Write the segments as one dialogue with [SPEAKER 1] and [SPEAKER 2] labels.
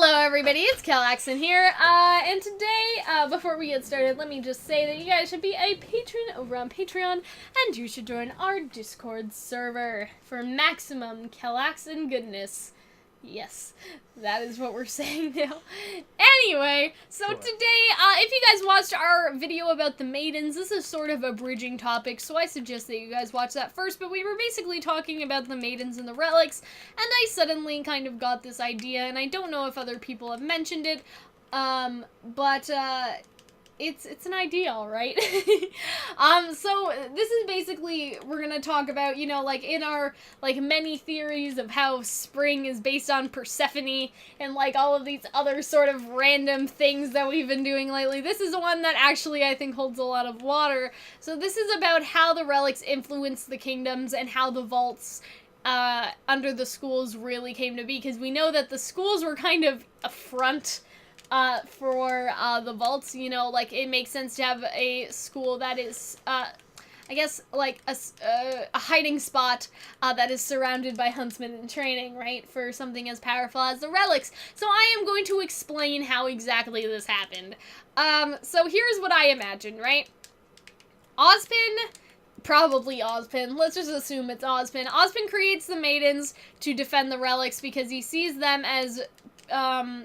[SPEAKER 1] Hello everybody, it's Calxiyn here, and today, before we get started, let me just say that you guys should be a patron over on Patreon, and you should join our Discord server for maximum Calxiyn goodness. Yes, that is what we're saying now. Anyway, so today, if you guys watched our video about the maidens, this is sort of a bridging topic, so I suggest that you guys watch that first, but we were basically talking about the maidens and the relics, and I suddenly kind of got this idea, and I don't know if other people have mentioned it, but it's an idea, alright? So this is basically, we're gonna talk about, you know, like, in our, like, many theories of how spring is based on Persephone, and, like, all of these other sort of random things that we've been doing lately. This is one that actually, I think, holds a lot of water. So this is about how the relics influence the kingdoms, and how the vaults, under the schools really came to be, because we know that the schools were kind of a front for the vaults, you know, like, it makes sense to have a school that is, I guess, like, a hiding spot, that is surrounded by huntsmen in training, right, for something as powerful as the relics. So I am going to explain how exactly this happened. So here's what I imagine, right? Ozpin, probably Ozpin, let's just assume it's Ozpin. Ozpin creates the maidens to defend the relics because he sees them as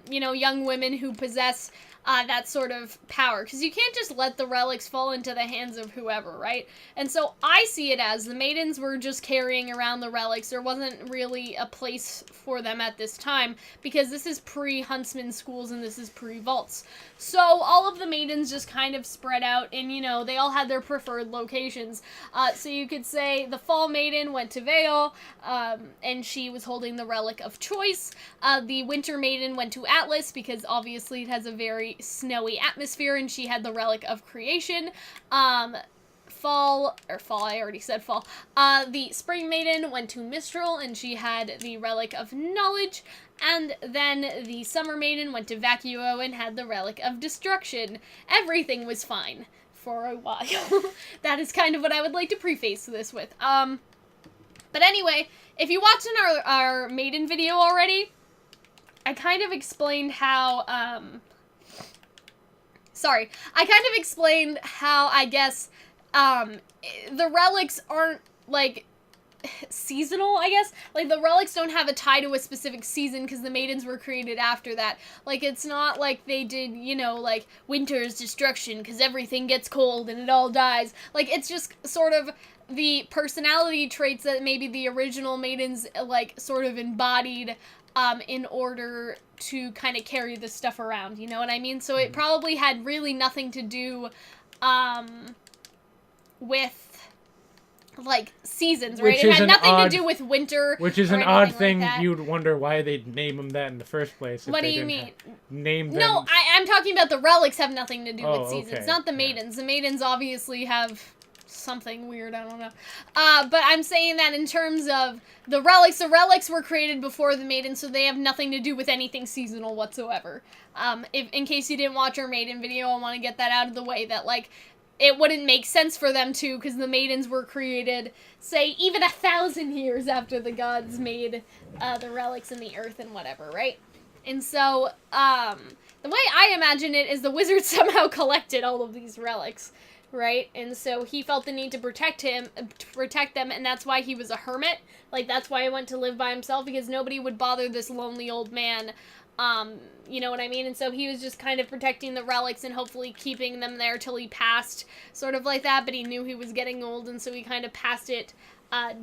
[SPEAKER 1] you know, young women who possess, that sort of power. Because you can't just let the relics fall into the hands of whoever, right? And so I see it as the maidens were just carrying around the relics. There wasn't really a place for them at this time, because this is pre-huntsman schools and this is pre-vaults. So all of the maidens just kind of spread out, and, you know, they all had their preferred locations. So you could say the Fall Maiden went to Vale, and she was holding the relic of choice. The Winter Maiden went to Atlas, because obviously it has a very snowy atmosphere, and she had the relic of creation. Fall, I already said fall. The Spring Maiden went to Mistral, and she had the relic of knowledge. And then the Summer Maiden went to Vacuo and had the relic of destruction. Everything was fine for a while. That is kind of what I would like to preface this with. But anyway, if you watched in our maiden video already, I kind of explained how, I kind of explained how, I guess, the relics aren't, like, seasonal, I guess. Like, the relics don't have a tie to a specific season, because the maidens were created after that. Like, it's not like they did, you know, like, winter's destruction, because everything gets cold and it all dies. Like, it's just sort of the personality traits that maybe the original maidens, like, sort of embodied, in order to kind of carry this stuff around, you know what I mean? So it probably had really nothing to do, with, like, seasons, right? It had nothing to do with winter.
[SPEAKER 2] Which is an odd thing. Like, you'd wonder why they'd name them that in the first place.
[SPEAKER 1] What do you mean?
[SPEAKER 2] Name them.
[SPEAKER 1] No, I'm talking about the relics have nothing to do with seasons.
[SPEAKER 2] Okay.
[SPEAKER 1] Not the maidens. The maidens obviously have something weird, I don't know. But I'm saying that in terms of the relics were created before the maidens, so they have nothing to do with anything seasonal whatsoever. In case you didn't watch our maiden video, I want to get that out of the way, that, like, it wouldn't make sense for them to, because the maidens were created, say, even 1,000 years after the gods made the relics in the earth and whatever, right? And so, the way I imagine it is the wizard somehow collected all of these relics, right? And so he felt the need to protect them, and that's why he was a hermit. Like, that's why he went to live by himself, because nobody would bother this lonely old man. You know what I mean? And so he was just kind of protecting the relics and hopefully keeping them there till he passed, sort of like that, but he knew he was getting old, and so he kind of passed it,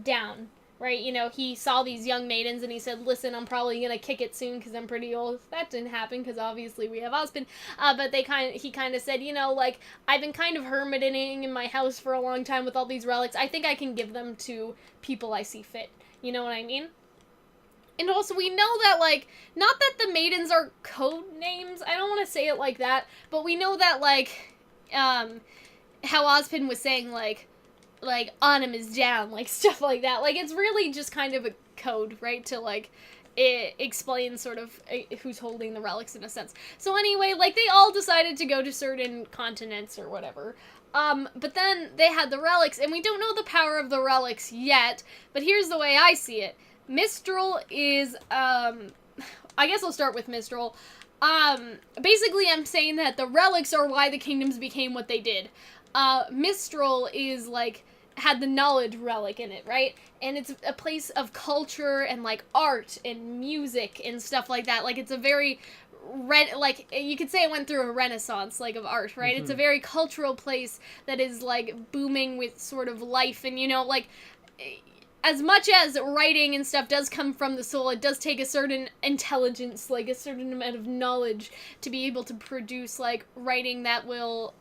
[SPEAKER 1] down, right? You know, he saw these young maidens, and he said, listen, I'm probably gonna kick it soon, because I'm pretty old. That didn't happen, because obviously we have Ozpin, but he kind of said, you know, like, I've been kind of hermiting in my house for a long time with all these relics. I think I can give them to people I see fit. You know what I mean? And also, we know that, like, not that the maidens are code names, I don't want to say it like that, but we know that, like, how Ozpin was saying, like, Autumn is down, like, stuff like that. Like, it's really just kind of a code, right, to, like, it explains sort of who's holding the relics in a sense. So anyway, like, they all decided to go to certain continents or whatever. But then they had the relics, and we don't know the power of the relics yet, but here's the way I see it. Mistral is, I guess I'll start with Mistral. Basically I'm saying that the relics are why the kingdoms became what they did. Mistral is, like, had the knowledge relic in it, right? And it's a place of culture and, like, art and music and stuff like that. Like, it's a very like, you could say it went through a renaissance, like, of art, right? It's a very cultural place that is, like, booming with sort of life, and, you know, like, as much as writing and stuff does come from the soul, it does take a certain intelligence, like, a certain amount of knowledge to be able to produce, like, writing that will,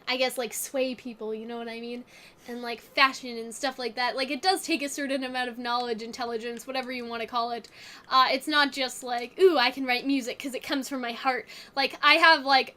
[SPEAKER 1] I guess, like, sway people, you know what I mean? And, like, fashion and stuff like that. Like, it does take a certain amount of knowledge, intelligence, whatever you want to call it. It's not just, like, ooh, I can write music because it comes from my heart. Like, I have, like,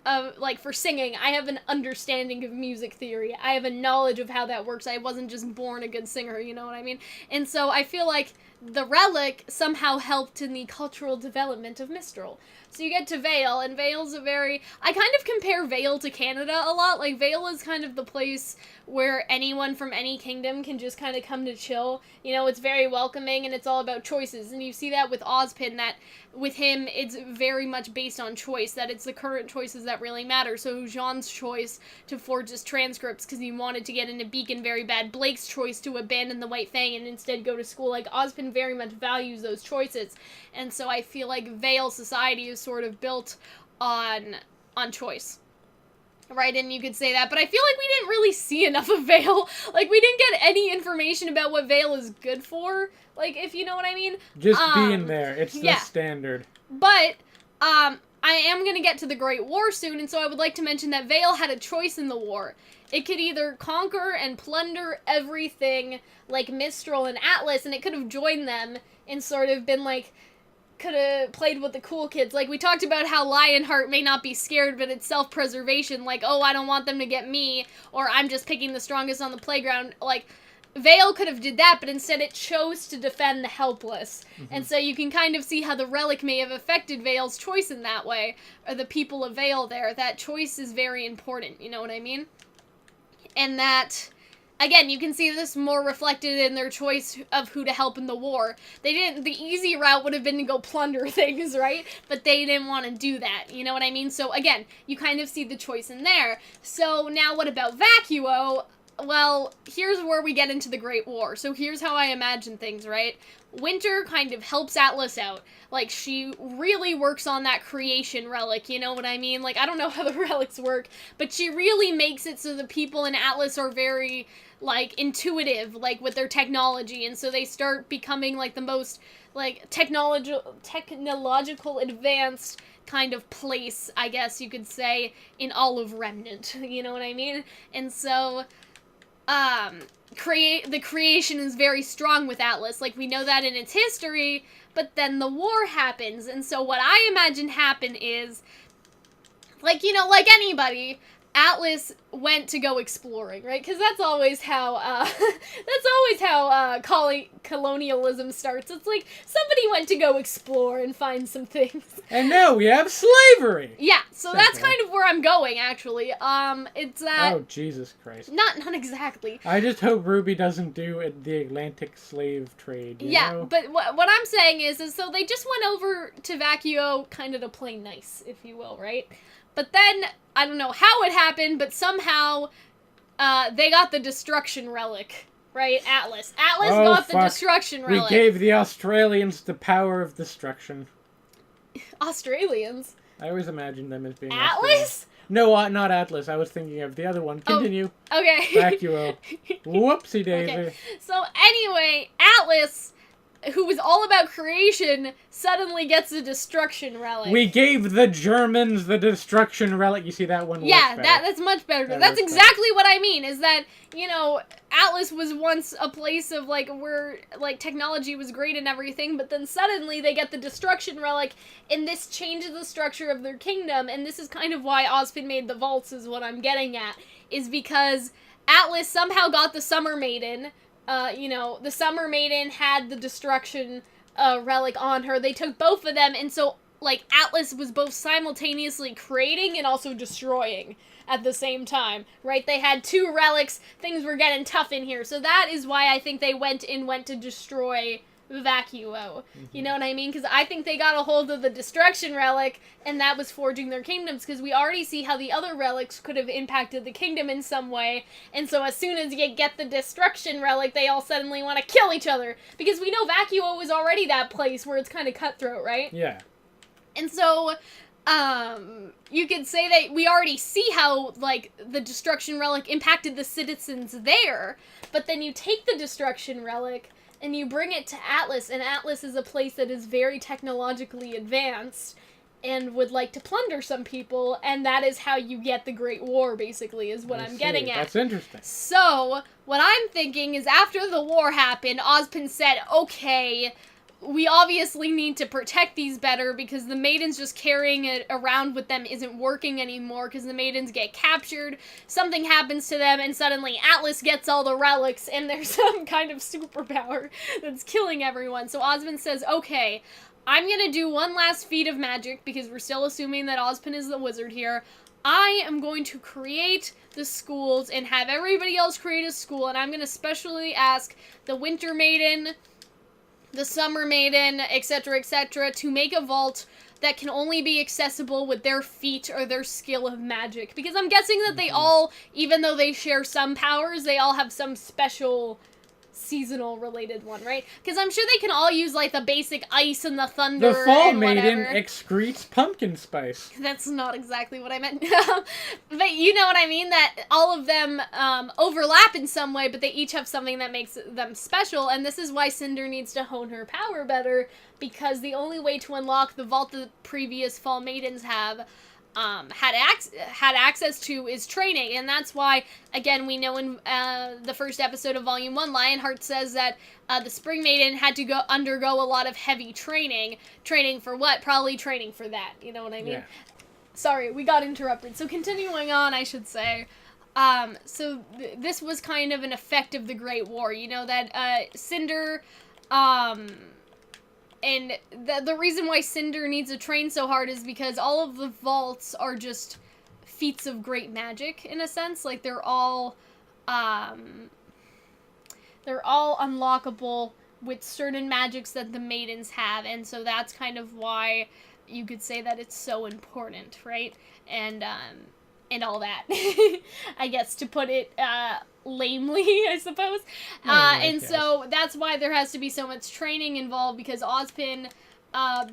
[SPEAKER 1] for singing, I have an understanding of music theory. I have a knowledge of how that works. I wasn't just born a good singer, you know what I mean? And so I feel like the relic somehow helped in the cultural development of Mistral. So you get to Vale, and Vale's a very... I kind of compare Vale to Canada a lot. Like, Vale is kind of the place where anyone from any kingdom can just kind of come to chill. You know, it's very welcoming, and it's all about choices. And you see that with Ozpin, that with him, it's very much based on choice, that it's the current choices that really matter. So Jean's choice to forge his transcripts because he wanted to get into Beacon very bad. Blake's choice to abandon the White Fang and instead go to school. Like, Ozpin very much values those choices. And so I feel like Vale society is sort of built on choice. Right, and you could say that, but I feel like we didn't really see enough of Vale. Like, we didn't get any information about what Vale is good for, like, if you know what I mean.
[SPEAKER 2] Just being there, it's the standard.
[SPEAKER 1] But, I am gonna get to the Great War soon, and so I would like to mention that Vale had a choice in the war. It could either conquer and plunder everything, like Mistral and Atlas, and it could have joined them and sort of been, like, could have played with the cool kids. Like, we talked about how Lionheart may not be scared, but it's self-preservation. Like, oh, I don't want them to get me, or I'm just picking the strongest on the playground. Like, Vale could have did that, but instead it chose to defend the helpless. And so you can kind of see how the relic may have affected Vale's choice in that way, or the people of Vale there. That choice is very important, you know what I mean? And that... Again, you can see this more reflected in their choice of who to help in the war. They didn't, the easy route would have been to go plunder things, right? But they didn't want to do that, you know what I mean? So again, you kind of see the choice in there. So now what about Vacuo? Well, here's where we get into the Great War. So here's how I imagine things, right? Winter kind of helps Atlas out. Like, she really works on that creation relic, you know what I mean? Like, I don't know how the relics work, but she really makes it so the people in Atlas are very, like, intuitive, like, with their technology, and so they start becoming, like, the most, like, technological advanced kind of place, I guess you could say, in all of Remnant, you know what I mean? And so... the creation is very strong with Atlas. Like, we know that in its history, but then the war happens, and so what I imagine happened is, like, you know, like anybody, Atlas went to go exploring, right? Because that's always how, colonialism starts. It's like, somebody went to go explore and find some things.
[SPEAKER 2] And now we have slavery!
[SPEAKER 1] Yeah, so that's kind of where I'm going, actually. It's that...
[SPEAKER 2] Oh, Jesus Christ.
[SPEAKER 1] Not exactly.
[SPEAKER 2] I just hope RWBY doesn't do the Atlantic slave trade, you know?
[SPEAKER 1] But what I'm saying is so they just went over to Vacuo kind of to play nice, if you will, right? But then, I don't know how it happened, but somehow, they got the Destruction Relic, right? Atlas got the Destruction Relic.
[SPEAKER 2] We gave the Australians the power of destruction.
[SPEAKER 1] Australians?
[SPEAKER 2] I always imagined them as being
[SPEAKER 1] Atlas?
[SPEAKER 2] No, not Atlas. I was thinking of the other one. Continue.
[SPEAKER 1] Oh, okay.
[SPEAKER 2] Vacuo. Whoopsie daisy.
[SPEAKER 1] Okay. So anyway, Atlas, who was all about creation, suddenly gets a Destruction Relic.
[SPEAKER 2] We gave the Germans the Destruction Relic. You see, that one works better.
[SPEAKER 1] That's much better. That's exactly what I mean, is that, you know, Atlas was once a place of, like, where, like, technology was great and everything, but then suddenly they get the Destruction Relic, and this changes the structure of their kingdom, and this is kind of why Ozpin made the vaults, is what I'm getting at, is because Atlas somehow got the Summer Maiden. You know, the Summer Maiden had the Destruction relic on her. They took both of them, and so, like, Atlas was both simultaneously creating and also destroying at the same time, right? They had two relics. Things were getting tough in here. So that is why I think they went to destroy Vacuo. You know what I mean? Because I think they got a hold of the Destruction Relic, and that was forging their kingdoms, because we already see how the other relics could have impacted the kingdom in some way, and so as soon as you get the Destruction Relic, they all suddenly want to kill each other, because we know Vacuo was already that place where it's kind of cutthroat, right?
[SPEAKER 2] Yeah.
[SPEAKER 1] And so, you could say that we already see how, like, the Destruction Relic impacted the citizens there, but then you take the Destruction Relic and you bring it to Atlas, and Atlas is a place that is very technologically advanced and would like to plunder some people, and that is how you get the Great War, basically, is what I'm getting at.
[SPEAKER 2] That's interesting.
[SPEAKER 1] So, what I'm thinking is after the war happened, Ozpin said, okay, we obviously need to protect these better, because the maidens just carrying it around with them isn't working anymore, because the maidens get captured, something happens to them, and suddenly Atlas gets all the relics, and there's some kind of superpower that's killing everyone. So Ozpin says, okay, I'm gonna do one last feat of magic, because we're still assuming that Ozpin is the wizard here. I am going to create the schools and have everybody else create a school, and I'm gonna specially ask the Winter Maiden, the Summer Maiden, etc., to make a vault that can only be accessible with their feat or their skill of magic. Because I'm guessing that they all, even though they share some powers, they all have some special seasonal related one, right? Because I'm sure they can all use, like, the basic ice and the thunder.
[SPEAKER 2] The Fall
[SPEAKER 1] and
[SPEAKER 2] Maiden
[SPEAKER 1] whatever.
[SPEAKER 2] excretes pumpkin spice.
[SPEAKER 1] That's not exactly what I meant. But you know what I mean? That all of them overlap in some way, but they each have something that makes them special, and this is why Cinder needs to hone her power better, because the only way to unlock the vault that the previous Fall Maidens have had access to is training, and that's why, again, we know in the first episode of Volume 1, Lionheart says that the Spring Maiden had to undergo a lot of heavy training. Training for what? Probably training for that, you know what I mean?
[SPEAKER 2] Yeah.
[SPEAKER 1] Sorry, we got interrupted. So continuing on, I should say, this was kind of an effect of the Great War, you know, that Cinder, and the reason why Cinder needs to train so hard is because all of the vaults are just feats of great magic, in a sense. Like, they're all unlockable with certain magics that the maidens have, and so that's kind of why you could say that it's so important, right? And all that. I guess, to put it lamely, I suppose. So that's why there has to be so much training involved, because Ozpin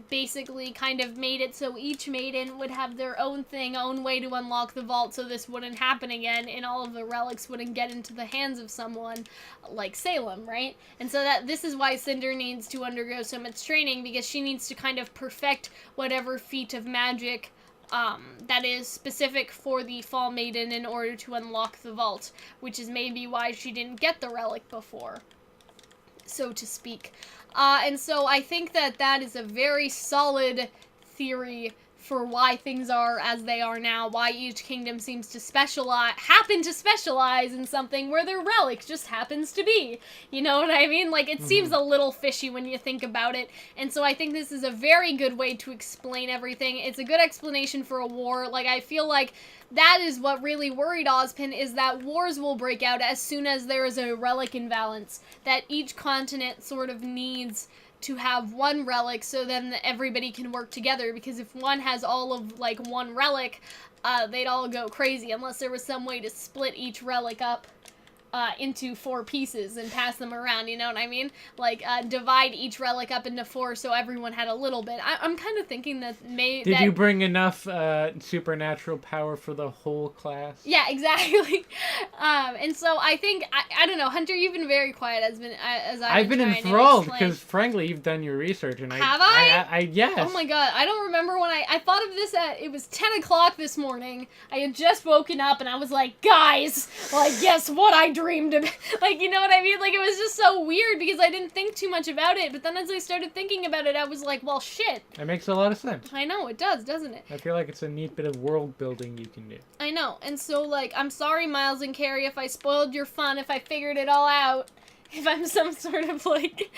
[SPEAKER 1] basically kind of made it so each maiden would have their own thing, own way to unlock the vault, so this wouldn't happen again, and all of the relics wouldn't get into the hands of someone like Salem, right? And so this is why Cinder needs to undergo so much training, because she needs to kind of perfect whatever feat of magic that is specific for the Fall Maiden in order to unlock the vault, which is maybe why she didn't get the relic before, so to speak. And so I think that is a very solid theory for why things are as they are now, why each kingdom seems to happen to specialize in something where their relic just happens to be. You know what I mean? Like, it seems a little fishy when you think about it, and so I think this is a very good way to explain everything. It's a good explanation for a war. Like, I feel like that is what really worried Ozpin, is that wars will break out as soon as there is a relic imbalance, that each continent sort of needs to have one relic so then everybody can work together, because if one has all of, like, one relic, they'd all go crazy, unless there was some way to split each relic up into 4 pieces and pass them around, you know what I mean? Like, divide each relic up into 4 so everyone had a little bit. I'm kind of thinking that
[SPEAKER 2] Did you bring enough supernatural power for the whole class?
[SPEAKER 1] Yeah, exactly. And so I think, I don't know, Hunter, you've been very quiet as
[SPEAKER 2] I've been enthralled, because frankly, you've done your research, and
[SPEAKER 1] Have I?
[SPEAKER 2] Yes.
[SPEAKER 1] Oh my god, I don't remember when I thought of this it was 10 o'clock this morning. I had just woken up, and I was like, guys, like, guess what I dreamed of? Like, you know what I mean? Like, it was just so weird, because I didn't think too much about it, but then as I started thinking about it, I was like, well, shit.
[SPEAKER 2] That makes a lot of sense.
[SPEAKER 1] I know, it does, doesn't it?
[SPEAKER 2] I feel like it's a neat bit of world building you can do.
[SPEAKER 1] I know, and so, like, I'm sorry, Miles and Carrie, if I spoiled your fun, if I figured it all out. if I'm some sort of, like,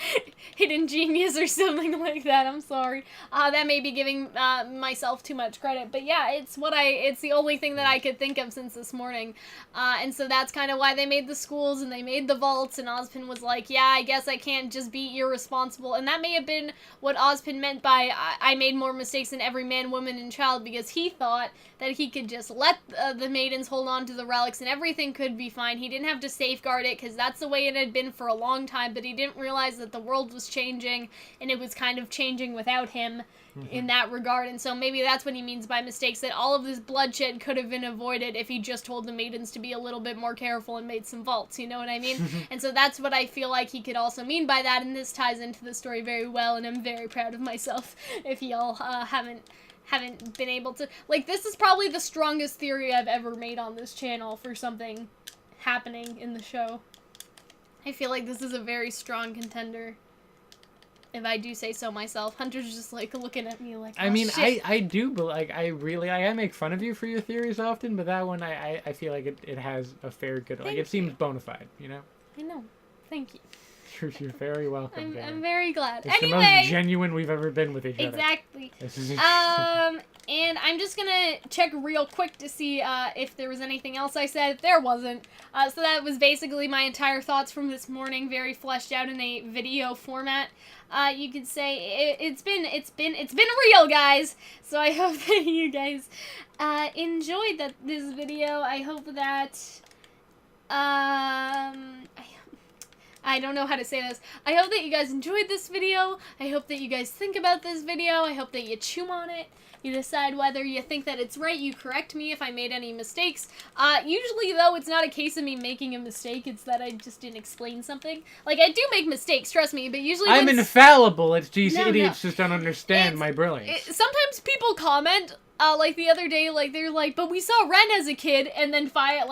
[SPEAKER 1] hidden genius or something like that. I'm sorry. That may be giving myself too much credit. But yeah, it's the only thing that I could think of since this morning. And so that's kind of why they made the schools and they made the vaults. And Ozpin was like, yeah, I guess I can't just be irresponsible. And that may have been what Ozpin meant by I made more mistakes than every man, woman, and child, because he thought that he could just let the maidens hold on to the relics and everything could be fine. He didn't have to safeguard it because that's the way it had been for a long time, but he didn't realize that the world was changing and it was kind of changing without him in that regard. And so maybe that's what he means by mistakes, that all of this bloodshed could have been avoided if he just told the maidens to be a little bit more careful and made some vaults, you know what I mean? And so that's what I feel like he could also mean by that, and this ties into the story very well, and I'm very proud of myself if y'all haven't been able to, like, this is probably the strongest theory I've ever made on this channel for something happening in the show. I feel like this is a very strong contender, if I do say so myself. Hunter's just, like, looking at me like, oh,
[SPEAKER 2] I mean,
[SPEAKER 1] shit.
[SPEAKER 2] I do, but, like, I make fun of you for your theories often, but that one, I feel like it has a fair good, like, it seems bona fide, you know?
[SPEAKER 1] I know. Thank you.
[SPEAKER 2] You're very welcome.
[SPEAKER 1] I'm very glad.
[SPEAKER 2] It's
[SPEAKER 1] anyway,
[SPEAKER 2] the most genuine we've ever been with each other.
[SPEAKER 1] Exactly.
[SPEAKER 2] This is
[SPEAKER 1] And I'm just gonna check real quick to see if there was anything else I said. There wasn't. So that was basically my entire thoughts from this morning, very fleshed out in a video format. You could say it's been real, guys. So I hope that you guys enjoyed this video. I hope that I don't know how to say this. I hope that you guys enjoyed this video. I hope that you guys think about this video. I hope that you chew on it. You decide whether you think that it's right. You correct me if I made any mistakes. Usually, though, it's not a case of me making a mistake. It's that I just didn't explain something. Like, I do make mistakes, trust me, but usually
[SPEAKER 2] I'm infallible. It's these idiots just don't understand my brilliance.
[SPEAKER 1] Sometimes people comment, like the other day, like they're like, but we saw Ren as a kid, and then 5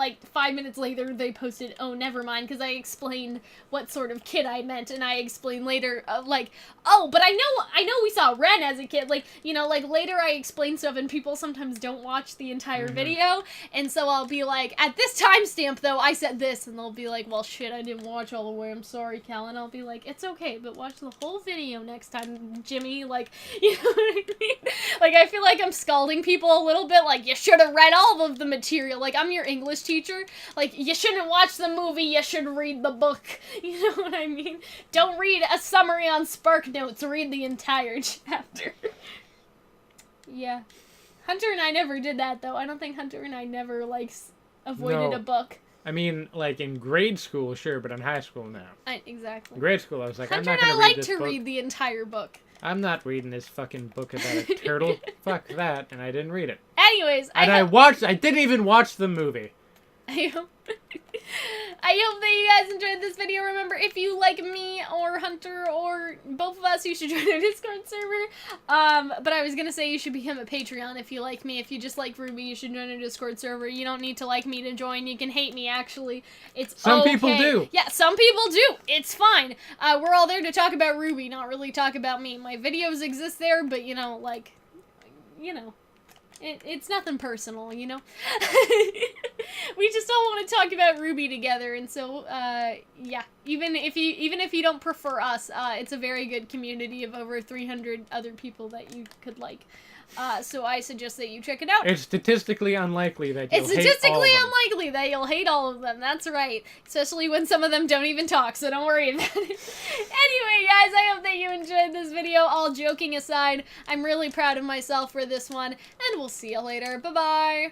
[SPEAKER 1] minutes later they posted, oh, never mind, because I explained what sort of kid I meant, and I explained later, like, oh, but I know we saw Ren as a kid, like, you know, like later I explain stuff, and people sometimes don't watch the entire video, and so I'll be like, at this timestamp though, I said this, and they'll be like, well, shit, I didn't watch all the way, I'm sorry, Cal, and I'll be like, it's okay, but watch the whole video next time, Jimmy, like, you know what I mean? Like, I feel like I'm scalding people a little bit, like, you should have read all of the material. Like, I'm your English teacher. Like, you shouldn't watch the movie, you should read the book. You know what I mean? Don't read a summary on Spark Notes, read the entire chapter. Yeah. Hunter and I never did that, though. I don't think Hunter and I never, like, avoided a book.
[SPEAKER 2] I mean, like, in grade school, sure, but in high school, no.
[SPEAKER 1] Exactly.
[SPEAKER 2] In grade school, I was like,
[SPEAKER 1] Hunter
[SPEAKER 2] I'm not going to
[SPEAKER 1] and I
[SPEAKER 2] read this book.
[SPEAKER 1] like to read the entire book.
[SPEAKER 2] I'm not reading this fucking book about a turtle. Fuck that, and I didn't read it.
[SPEAKER 1] Anyways,
[SPEAKER 2] I didn't even watch the movie.
[SPEAKER 1] I hope that you guys enjoyed this video. Remember, if you like me or Hunter or both of us, you should join our Discord server. But I was gonna say you should become a Patreon if you like me. If you just like RWBY, you should join our Discord server. You don't need to like me to join. You can hate me, actually. It's
[SPEAKER 2] Some
[SPEAKER 1] okay.
[SPEAKER 2] people do.
[SPEAKER 1] Yeah, some people do. It's fine. We're all there to talk about RWBY, not really talk about me. My videos exist there, but, you know, like, you know. It's nothing personal, you know? We just all want to talk about RWBY together, and so, yeah. Even if you don't prefer us, it's a very good community of over 300 other people that you could like. So I suggest that you check it out.
[SPEAKER 2] It's statistically unlikely that you'll hate all of them.
[SPEAKER 1] It's statistically unlikely that you'll hate all of them. That's right. Especially when some of them don't even talk, so don't worry about it. Anyway, guys, I hope that you enjoyed this video. All joking aside, I'm really proud of myself for this one, and we'll see you later. Bye-bye.